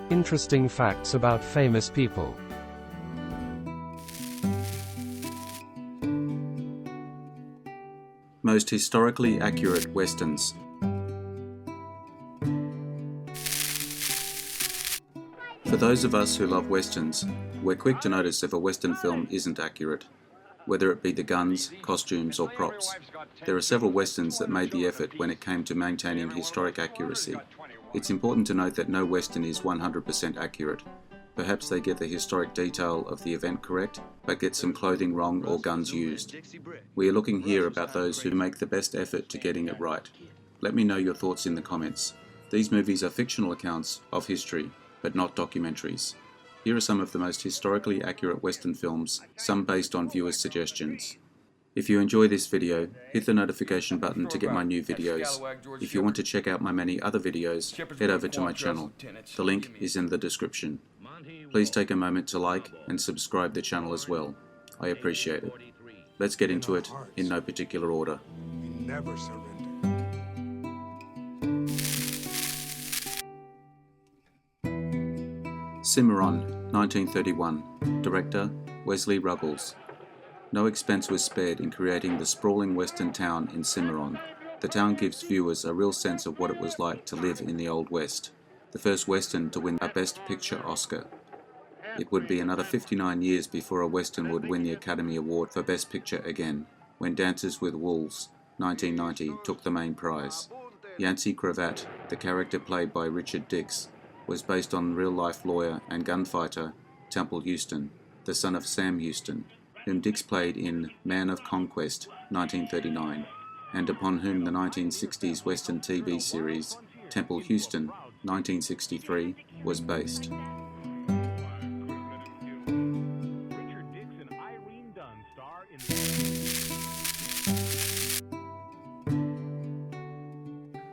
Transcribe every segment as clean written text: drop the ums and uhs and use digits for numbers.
Interesting facts about famous people. Most historically accurate westerns. For those of us who love westerns, we're quick to notice if a western film isn't accurate, whether it be the guns, costumes or props. There are several westerns that made the effort when it came to maintaining historic accuracy. It's important to note that no western is 100% accurate. Perhaps they get the historic detail of the event correct, but get some clothing wrong or guns used. We are looking here about those who make the best effort to getting it right. Let me know your thoughts in the comments. These movies are fictional accounts of history, but not documentaries. Here are some of the most historically accurate western films, some based on viewers' suggestions. If you enjoy this video, hit the notification button to get my new videos. If you want to check out my many other videos, head over to my channel. The link is in the description. Please take a moment to like and subscribe the channel as well. I appreciate it. Let's get into it in no particular order. Never surrender. Cimarron, 1931. Director, Wesley Ruggles. No expense was spared in creating the sprawling western town in Cimarron. The town gives viewers a real sense of what it was like to live in the Old West. The first western to win a Best Picture Oscar. It would be another 59 years before a western would win the Academy Award for Best Picture again, when Dances with Wolves, 1990, took the main prize. Yancey Cravat, the character played by Richard Dix, was based on real-life lawyer and gunfighter Temple Houston, the son of Sam Houston, whom Dix played in Man of Conquest, 1939, and upon whom the 1960s Western TV series Temple Houston, 1963, was based.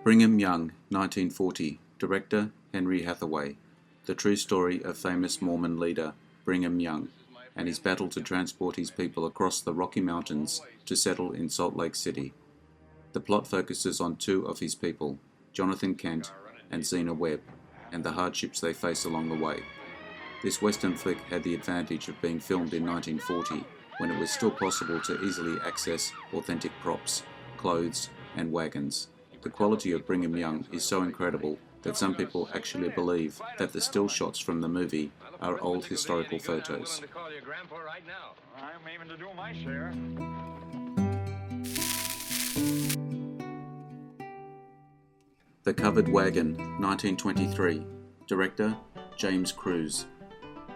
Bringham Young, 1940. Director, Henry Hathaway. The true story of famous Mormon leader Brigham Young and his battle to transport his people across the Rocky Mountains to settle in Salt Lake City. The plot focuses on two of his people, Jonathan Kent and Zena Webb, and the hardships they face along the way. This western flick had the advantage of being filmed in 1940, when it was still possible to easily access authentic props, clothes and wagons. The quality of Brigham Young is so incredible that some people actually believe that the still shots from the movie are old historical photos. The Covered Wagon, 1923. Director, James Cruise.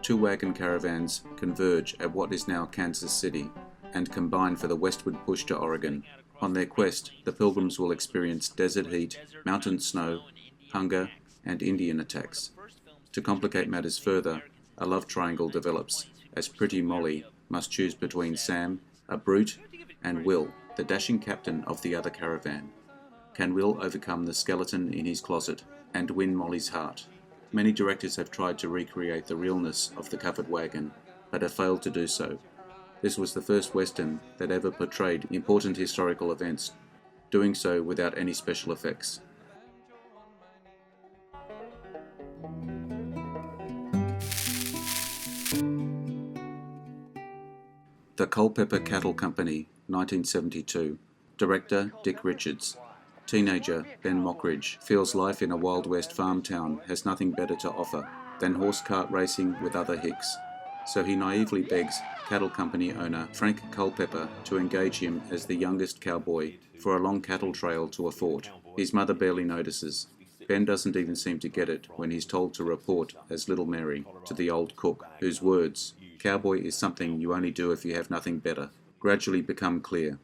Two wagon caravans converge at what is now Kansas City and combine for the westward push to Oregon. On their quest, the pilgrims will experience desert heat, mountain snow, hunger, and Indian attacks. To complicate matters further, a love triangle develops, as Pretty Molly must choose between Sam, a brute, and Will, the dashing captain of the other caravan. Can Will overcome the skeleton in his closet and win Molly's heart? Many directors have tried to recreate the realness of the Covered Wagon, but have failed to do so. This was the first western that ever portrayed important historical events, doing so without any special effects. The Culpeper Cattle Company, 1972. Director, Dick Richards. Teenager, Ben Mockridge, feels life in a Wild West farm town has nothing better to offer than horse cart racing with other hicks. So he naively begs cattle company owner Frank Culpeper to engage him as the youngest cowboy for a long cattle trail to a fort. His mother barely notices. Ben doesn't even seem to get it when he's told to report as Little Mary to the old cook, whose words, "Cowboy is something you only do if you have nothing better," gradually become clear.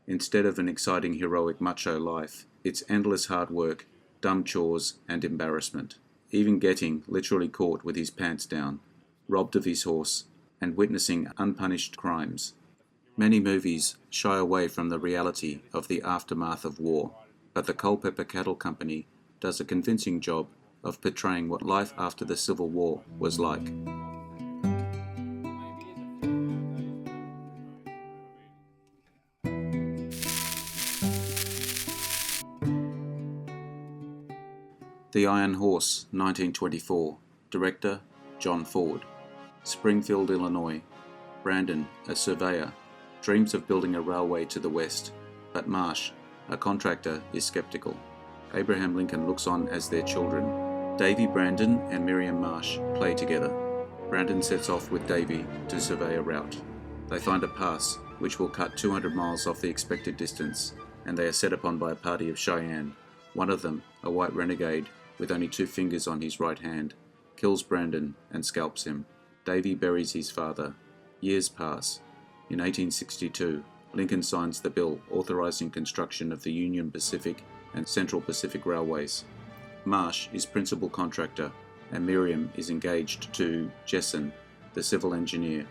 Instead of an exciting heroic macho life, it's endless hard work, dumb chores and embarrassment. Even getting literally caught with his pants down, robbed of his horse, and witnessing unpunished crimes. Many movies shy away from the reality of the aftermath of war, but the Culpeper Cattle Company does a convincing job of portraying what life after the Civil War was like. The Iron Horse, 1924. Director, John Ford. Springfield, Illinois. Brandon, a surveyor, dreams of building a railway to the west, but Marsh, a contractor, is skeptical. Abraham Lincoln looks on as their children. Davy Brandon and Miriam Marsh play together. Brandon sets off with Davy to survey a route. They find a pass, which will cut 200 miles off the expected distance, and they are set upon by a party of Cheyenne. One of them, a white renegade with only 2 fingers on his right hand, kills Brandon and scalps him. Davy buries his father. Years pass. In 1862, Lincoln signs the bill authorizing construction of the Union Pacific and Central Pacific Railways. Marsh is principal contractor, and Miriam is engaged to Jessen, the civil engineer.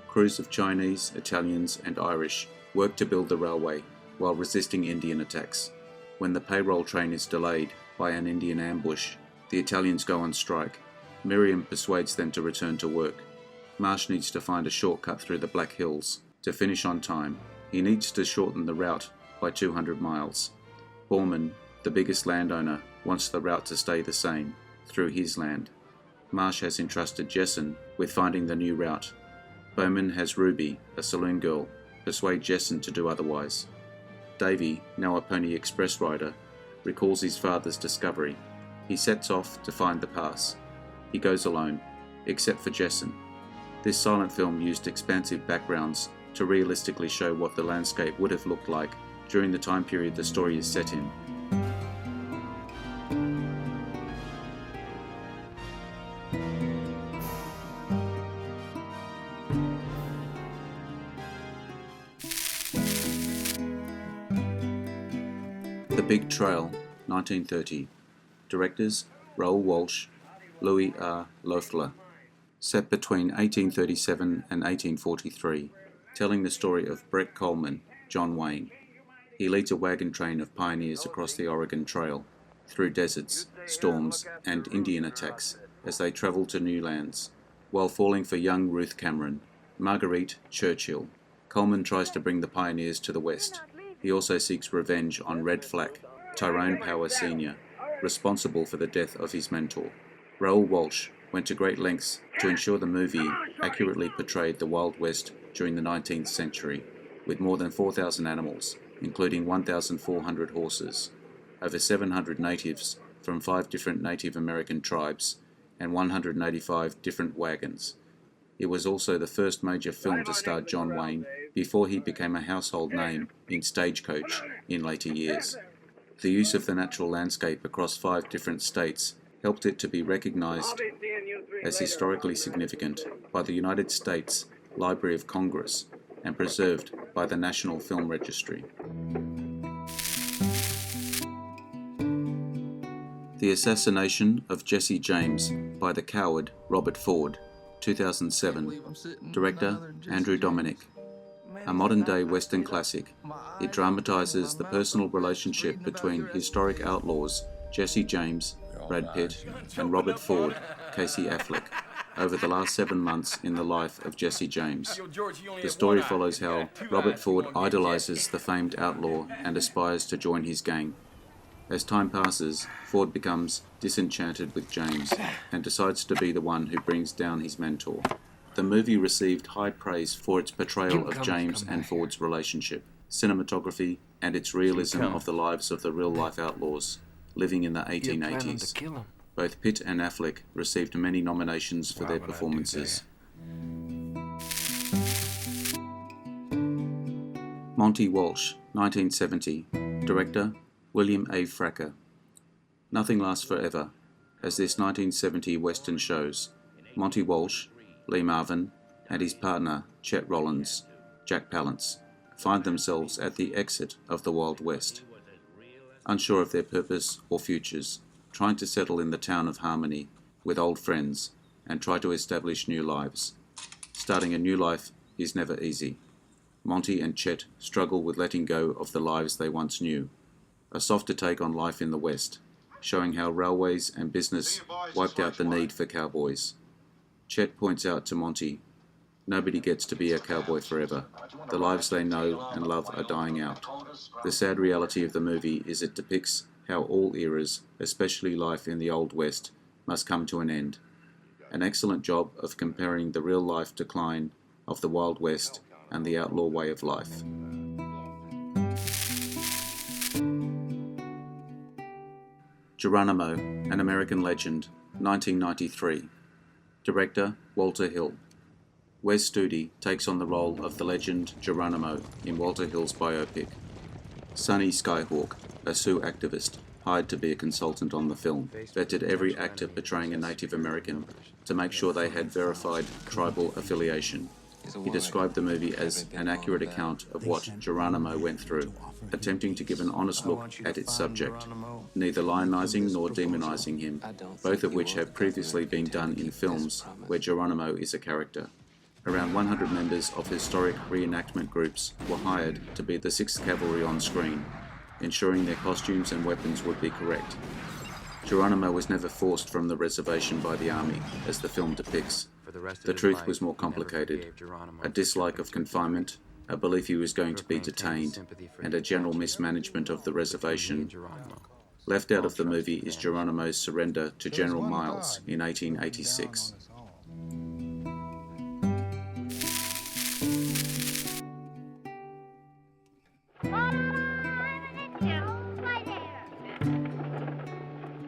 Crews of Chinese, Italians, and Irish work to build the railway while resisting Indian attacks. When the payroll train is delayed by an Indian ambush, the Italians go on strike. Miriam persuades them to return to work. Marsh needs to find a shortcut through the Black Hills to finish on time. He needs to shorten the route by 200 miles. Borman, the biggest landowner, wants the route to stay the same, through his land. Marsh has entrusted Jessen with finding the new route. Bowman has Ruby, a saloon girl, persuade Jessen to do otherwise. Davy, now a Pony Express rider, recalls his father's discovery. He sets off to find the pass. He goes alone, except for Jessen. This silent film used expansive backgrounds to realistically show what the landscape would have looked like during the time period the story is set in. The Big Trail, 1930. Directors, Raoul Walsh, Louis R. Loeffler. Set between 1837 and 1843, telling the story of Brett Coleman, John Wayne. He leads a wagon train of pioneers across the Oregon Trail, through deserts, storms, and Indian attacks as they travel to new lands. While falling for young Ruth Cameron, Marguerite Churchill, Coleman tries to bring the pioneers to the west. He also seeks revenge on Red Flack, Tyrone Power Sr., responsible for the death of his mentor. Raoul Walsh went to great lengths to ensure the movie accurately portrayed the Wild West during the 19th century, with more than 4,000 animals, including 1,400 horses, over 700 natives from 5 different Native American tribes, and 185 different wagons. It was also the first major film to star John Wayne before he became a household name in Stagecoach in later years. The use of the natural landscape across 5 different states helped it to be recognized as historically significant by the United States Library of Congress and preserved by the National Film Registry. The Assassination of Jesse James by the coward Robert Ford, 2007. Director Andrew Dominic. A modern-day Western classic, it dramatizes the personal relationship between historic outlaws Jesse James, Brad Pitt, and Robert Ford, Casey Affleck, over the last 7 months in the life of Jesse James. The story follows how Robert Ford idolizes the famed outlaw and aspires to join his gang. As time passes, Ford becomes disenchanted with James and decides to be the one who brings down his mentor. The movie received high praise for its portrayal of James and Ford's relationship, cinematography, and its realism of the lives of the real-life outlaws living in the 1880s. Both Pitt and Affleck received many nominations for their performances. Monty Walsh, 1970. Director, William A. Fracker. Nothing lasts forever, as this 1970 Western shows. Monty Walsh, Lee Marvin, and his partner, Chet Rollins, Jack Palance, find themselves at the exit of the Wild West. Unsure of their purpose or futures, trying to settle in the town of Harmony with old friends and try to establish new lives. Starting a new life is never easy. Monty and Chet struggle with letting go of the lives they once knew. A softer take on life in the West, showing how railways and business wiped out the need for cowboys. Chet points out to Monty, nobody gets to be a cowboy forever. The lives they know and love are dying out. The sad reality of the movie is it depicts how all eras, especially life in the Old West, must come to an end. an excellent job of comparing the real-life decline of the Wild West and the outlaw way of life. Geronimo, an American Legend, 1993. Director, Walter Hill. Wes Studi takes on the role of the legend Geronimo in Walter Hill's biopic. Sonny Skyhawk, a Sioux activist, hired to be a consultant on the film, vetted every actor portraying a Native American to make sure they had verified tribal affiliation. He described the movie as an accurate account of what Geronimo went through, attempting to give an honest look at its subject, neither lionizing nor demonizing him, both of which have previously been done in films where Geronimo is a character. Around 100 members of historic reenactment groups were hired to be the 6th Cavalry on screen, ensuring their costumes and weapons would be correct. Geronimo was never forced from the reservation by the army, as the film depicts. The truth was more complicated. A dislike of confinement, a belief he was going to be detained, and a general mismanagement of the reservation. Left out of the movie is Geronimo's surrender to General Miles in 1886.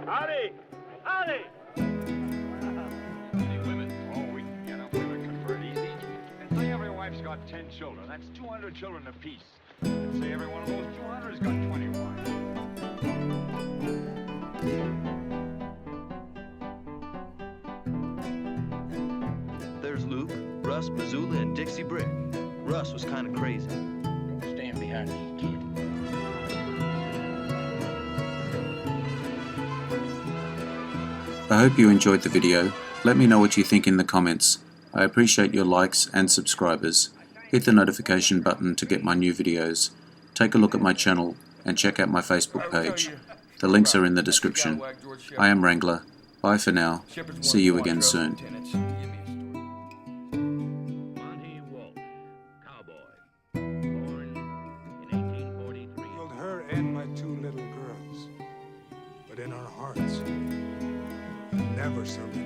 Howdy! Howdy! Any women? Oh, we can get them. Women convert easy. And say every wife's got 10 children. That's 200 children apiece. And say every one of those 200 has got 20 wives. There's Luke, Russ, Missoula, and Dixie Brick. Russ was kind of crazy. Don't stand behind me, kid. I hope you enjoyed the video. Let me know what you think in the comments. I appreciate your likes and subscribers. Hit the notification button to get my new videos. Take a look at my channel and check out my Facebook page. The links are in the description. I am Wrangler. Bye for now. See you again soon. Killed her and my 2 little girls. But in our hearts, never surrender.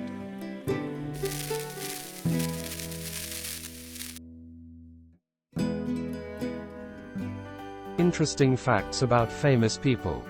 Interesting facts about famous people.